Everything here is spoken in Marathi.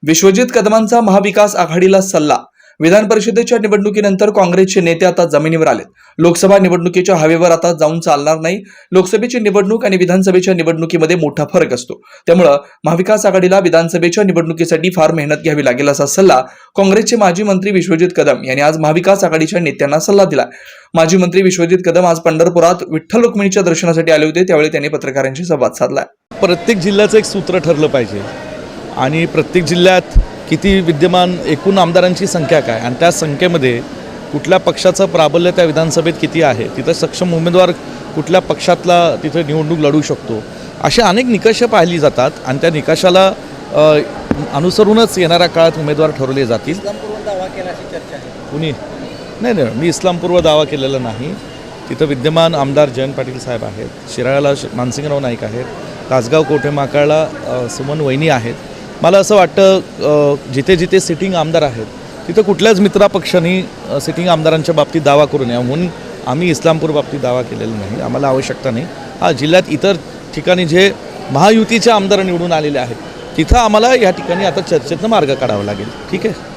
विश्वजित कदमांचा महाविकास आघाडीला सल्ला। विधान परिषदेच्या निवडणुकीनंतर काँग्रेसचे नेते आता जमिनीवर आलेत। लोकसभा निवडणुकीच्या हवेवर आता जाऊन चालणार नाही। लोकसभेची निवडणूक आणि विधानसभेच्या निवडणुकीमध्ये मोठा फरक असतो। त्यामुळे महाविकास आघाडीला विधानसभेच्या निवडणुकीसाठी फार मेहनत घ्यावी लागेल असा सल्ला काँग्रेसचे माजी मंत्री विश्वजित कदम यांनी आज महाविकास आघाडीच्या नेत्यांना सल्ला दिला। माजी मंत्री विश्वजित कदम आज पंढरपुरात विठ्ठल रुक्मिणीच्या दर्शनासाठी आले होते। त्यावेळी त्यांनी पत्रकारांशी संवाद साधला। प्रत्येक जिल्ह्याचं एक सूत्र ठरलं पाहिजे आणि प्रत्येक जिल्ह्यात किती विद्यमान एकूण आमदारांची संख्या काय आणि त्या संख्येमध्ये कुठल्या पक्षाचं प्राबल्य त्या विधानसभेत किती आहे, तिथं सक्षम उमेदवार कुठल्या पक्षातला तिथं निवडणूक लढू शकतो, अशा अनेक निकष पाहिली जातात आणि त्या निकषाला अनुसरूनच येणाऱ्या काळात उमेदवार ठरवले जातील। इस्लामपूर्व दावा केला अशी चर्चा आहे। कुणी नाही, मी इस्लामपूर्व दावा केलेला नाही। तिथं विद्यमान आमदार जयंत पाटील साहेब आहेत, शिराळ्याला मानसिंगराव नाईक आहेत, तासगाव कोठे माकाळला सुमन वैनी आहेत। मला असं वाटतं जिथे जिथे सिटिंग आमदार आहेत तिथं कुठल्याच मित्रपक्षांनी सिटिंग आमदारांच्या बाबतीत दावा करू नये म्हणून आम्ही इस्लामपूर बाबतीत दावा केलेला नाही, आम्हाला आवश्यकता नाही। हा जिल्ह्यात इतर ठिकाणी जे महायुतीचे आमदार निवडून आलेले आहेत तिथं आम्हाला या ठिकाणी आता चर्चेतनं मार्ग काढावा लागेल। ठीक आहे।